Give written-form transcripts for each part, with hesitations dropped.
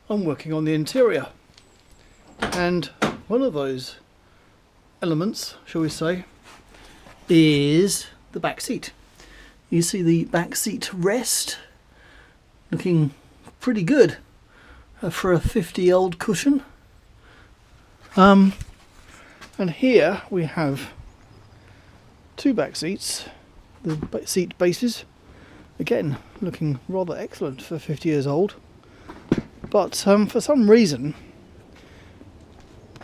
I'm working on the interior, and one of those elements, shall we say, is the back seat. You see the back seat rest looking pretty good for a 50-year-old cushion. And here we have two back seats, the seat bases, again looking rather excellent for 50 years old. But for some reason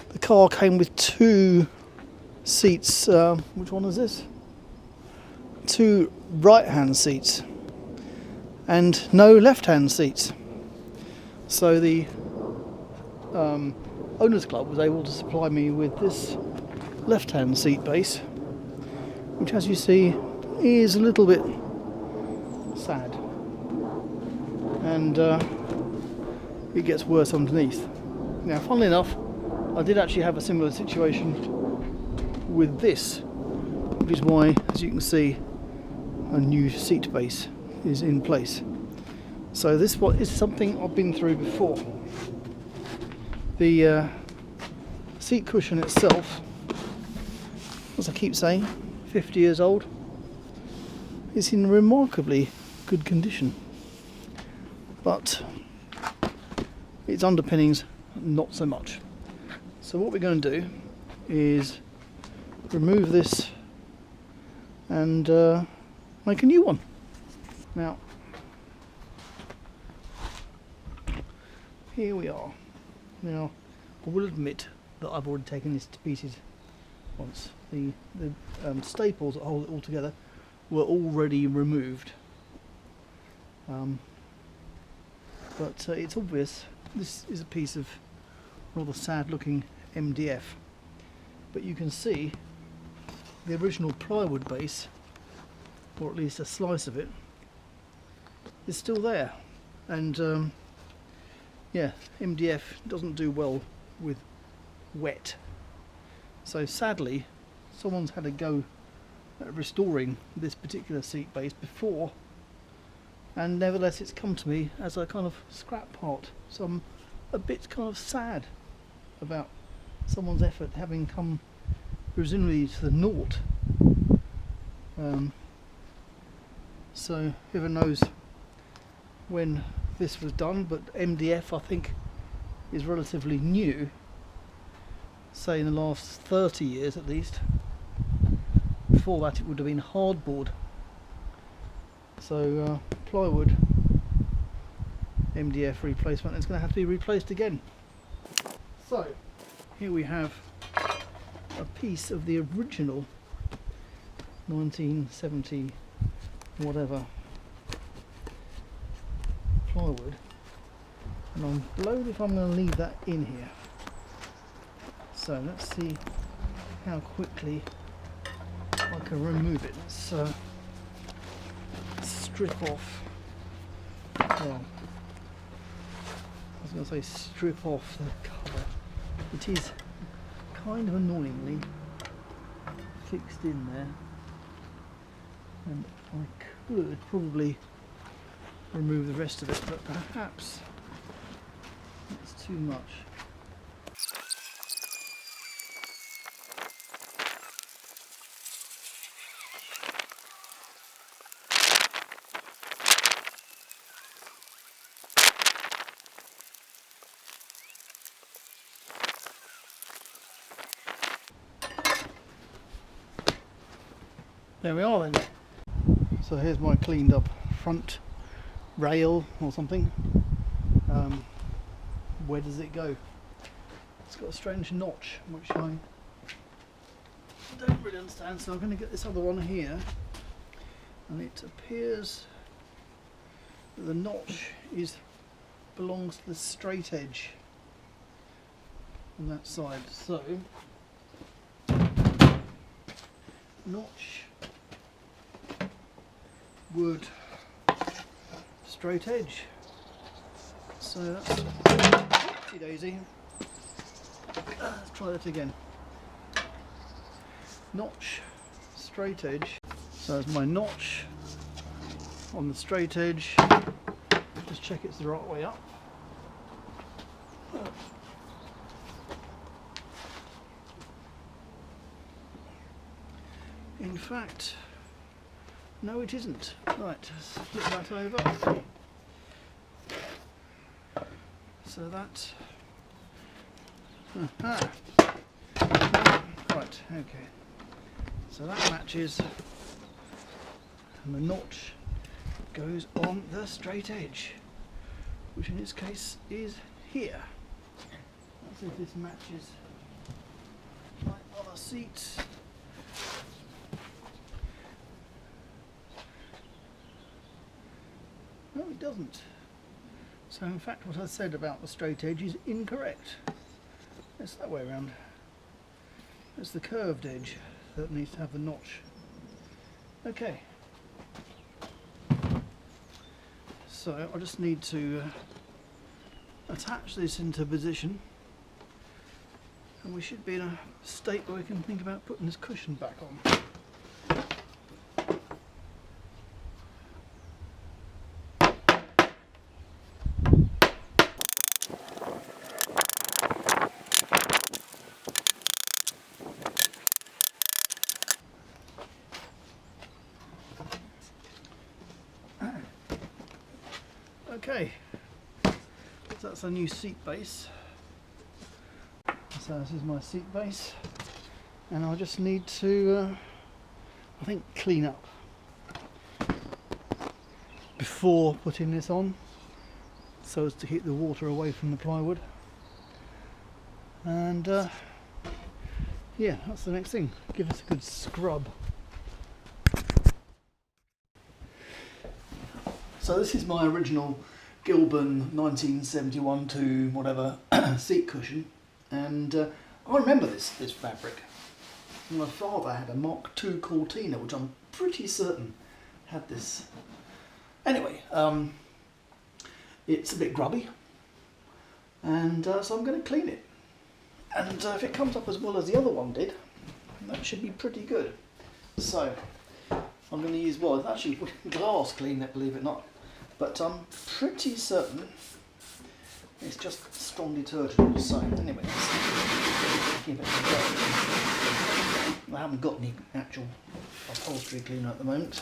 the car came with two seats, which one is this? Two right hand seats and no left hand seats. So the owners club was able to supply me with this left hand seat base, which as you see is a little bit sad, and it gets worse underneath. Now funnily enough, I did actually have a similar situation with this, which is why, as you can see, a new seat base is in place. So this is something I've been through before. The seat cushion itself, as I keep saying, 50 years old, is in remarkably good condition, but its underpinnings not so much. So what we're going to do is remove this and make a new one. Now here we are. Now I will admit that I've already taken this to pieces once. The staples that hold it all together were already removed, but it's obvious this is a piece of rather sad looking MDF, but you can see the original plywood base, or at least a slice of it, is still there. And yeah, MDF doesn't do well with wet, so sadly someone's had a go at restoring this particular seat base before, and nevertheless it's come to me as a kind of scrap part. So I'm a bit kind of sad about someone's effort having come presumably to the naught. So whoever knows when this was done, but MDF I think is relatively new, say in the last 30 years at least. Before that it would have been hardboard. So plywood MDF replacement is going to have to be replaced again. So here we have a piece of the original 1970 whatever plywood, and I'm blown if I'm going to leave that in here. So let's see how quickly I can remove it. Let's strip off, well, I was going to say strip off the cover. It is kind of annoyingly fixed in there, and I could probably remove the rest of it, but perhaps it's too much. There we are then. So here's my cleaned up front rail or something. Where does it go? It's got a strange notch which I don't really understand, so I'm going to get this other one here, and it appears that the notch belongs to the straight edge on that side. So notch, wood, straight edge. So that's oopsie daisy. Let's try that again. Notch, straight edge. So there's my notch on the straight edge. Just check it's the right way up. In fact, no it isn't. Right, flip that over. So that... Aha. Right, okay. So that matches, and the notch goes on the straight edge, which in this case is here. Let's see if this matches my other seat. No, it doesn't. So in fact what I said about the straight edge is incorrect. It's that way around. It's the curved edge that needs to have the notch. Okay. So I just need to attach this into position, and we should be in a state where we can think about putting this cushion back on. Okay, so that's a new seat base. So this is my seat base, and I just need to, I think, clean up before putting this on, so as to keep the water away from the plywood. And yeah, that's the next thing. Give us a good scrub. So this is my original Gilburn 1971 to whatever seat cushion, and I remember this fabric. My father had a Mark II Cortina, which I'm pretty certain had this. Anyway, it's a bit grubby, and so I'm going to clean it. And if it comes up as well as the other one did, that should be pretty good. So I'm going to use, well, it's actually glass cleaner, believe it or not. But I'm pretty certain it's just strong detergent. So anyway, let's give it a go. I haven't got any actual upholstery cleaner at the moment.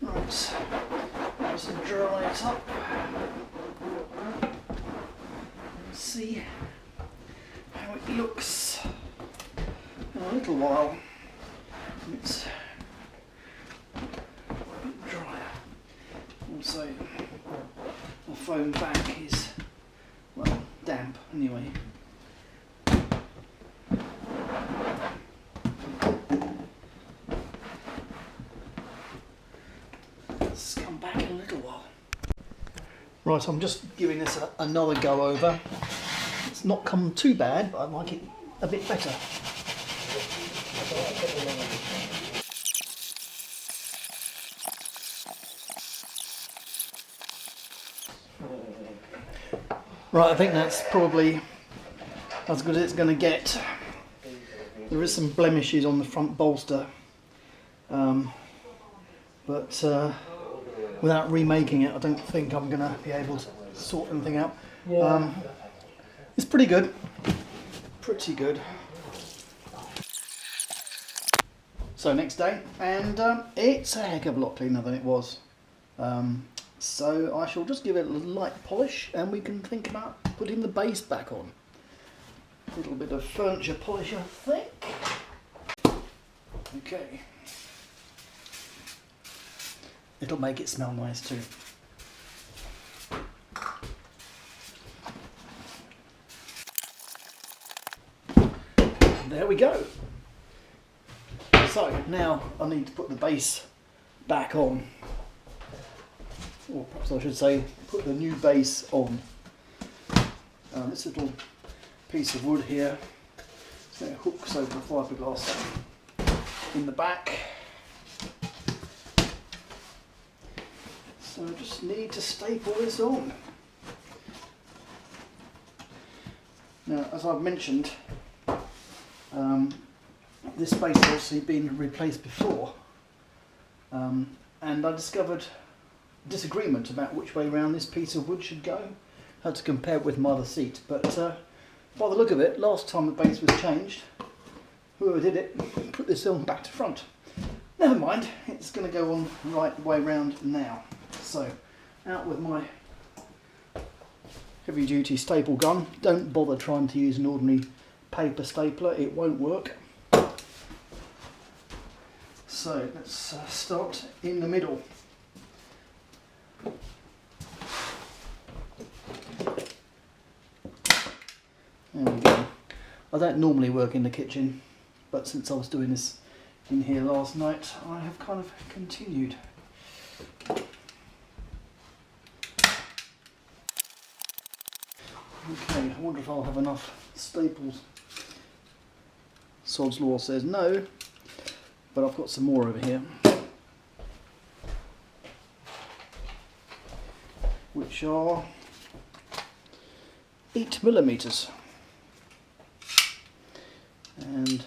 Right, just dry it up and see how it looks in a little while. It's a bit drier. Also, the foam back is, well, damp anyway. Come back in a little while. Right, I'm just giving this another go over. It's not come too bad, but I'd like it a bit better. Right, I think that's probably as good as it's going to get. There is some blemishes on the front bolster, but without remaking it, I don't think I'm going to be able to sort anything out. Yeah. It's pretty good. Pretty good. So next day, and it's a heck of a lot cleaner than it was. So I shall just give it a light polish, and we can think about putting the base back on. A little bit of furniture polish, I think. Okay. It'll make it smell nice too. There we go. So now I need to put the base back on. Or perhaps I should say, put the new base on. This little piece of wood here, so it hooks over the fiberglass in the back. So I just need to staple this on. Now, as I've mentioned, this space has obviously been replaced before, and I discovered disagreement about which way round this piece of wood should go. I had to compare it with my other seat, but by the look of it, last time the base was changed, whoever did it put this on back to front. Never mind, it's going to go on the right way round now. So, out with my heavy duty staple gun. Don't bother trying to use an ordinary paper stapler, it won't work. So let's start in the middle. There we go. I don't normally work in the kitchen, but since I was doing this in here last night, I have kind of continued. Okay, I wonder if I'll have enough staples. Sod's Law says no, but I've got some more over here, which are 8mm, and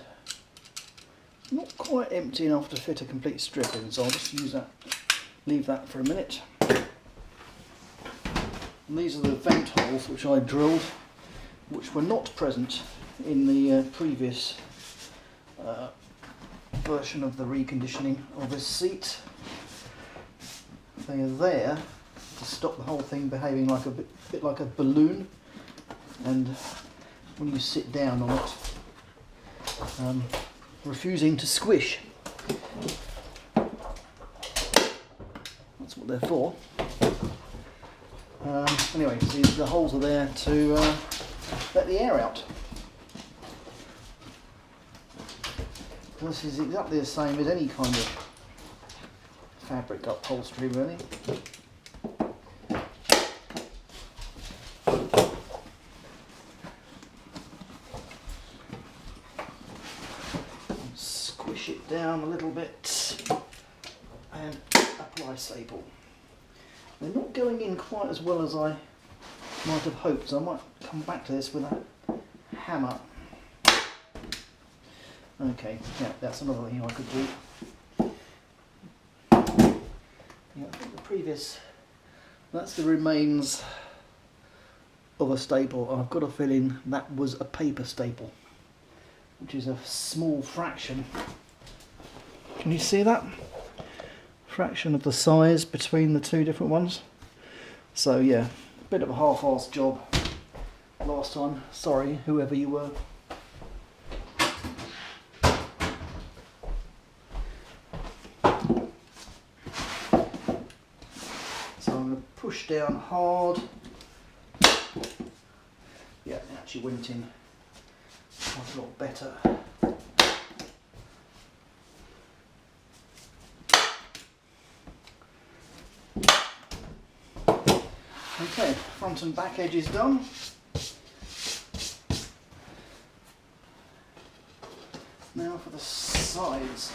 not quite empty enough to fit a complete strip in, so I'll just use that, leave that for a minute. And these are the vent holes which I drilled, which were not present in the previous version of the reconditioning of this seat. They are there to stop the whole thing behaving like a bit like a balloon, and when you sit down on it, refusing to squish. That's what they're for. Anyway, see, the holes are there to let the air out. This is exactly the same as any kind of fabric upholstery, really. Squish it down a little bit and apply staple. They're not going in quite as well as I might have hoped, so I might come back to this with a hammer. Okay, yeah, that's another thing I could do. Yeah, I think the previous, that's the remains of a staple. I've got a feeling that was a paper staple, which is a small fraction. Can you see that? Fraction of the size between the two different ones. So yeah, a bit of a half-assed job last time. Sorry, whoever you were. So I'm going to push down hard. Yeah, it actually went in quite a lot better. Okay, front and back edge is done. Now for the sides.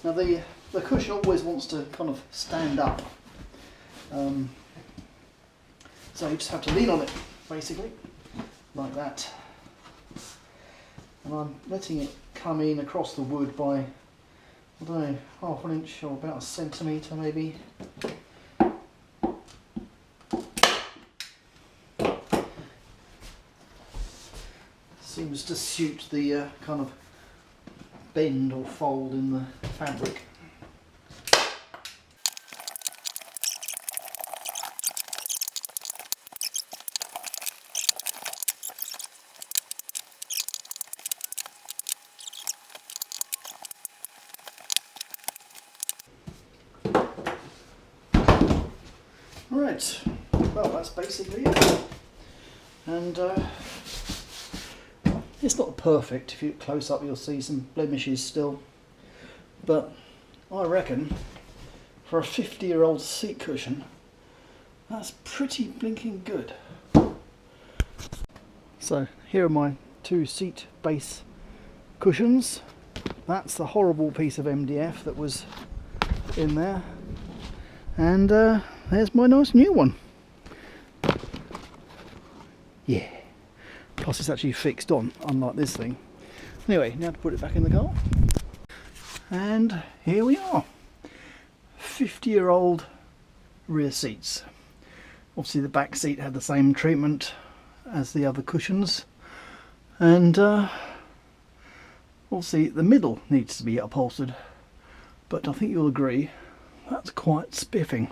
Now the cushion always wants to kind of stand up. So you just have to lean on it, basically, like that. And I'm letting it come in across the wood by, I don't know, half an inch or about a centimetre maybe. Seems to suit the kind of bend or fold in the fabric. Right, well that's basically it. And it's not perfect. If you look close up you'll see some blemishes still, but I reckon for a 50-year-old seat cushion that's pretty blinking good. So here are my two seat base cushions. That's the horrible piece of MDF that was in there, and there's my nice new one. Yeah, Plus it's actually fixed on, unlike this thing. Anyway, now to put it back in the car. And here we are. 50-year-old rear seats. Obviously the back seat had the same treatment as the other cushions, and obviously the middle needs to be upholstered, but I think you'll agree that's quite spiffing.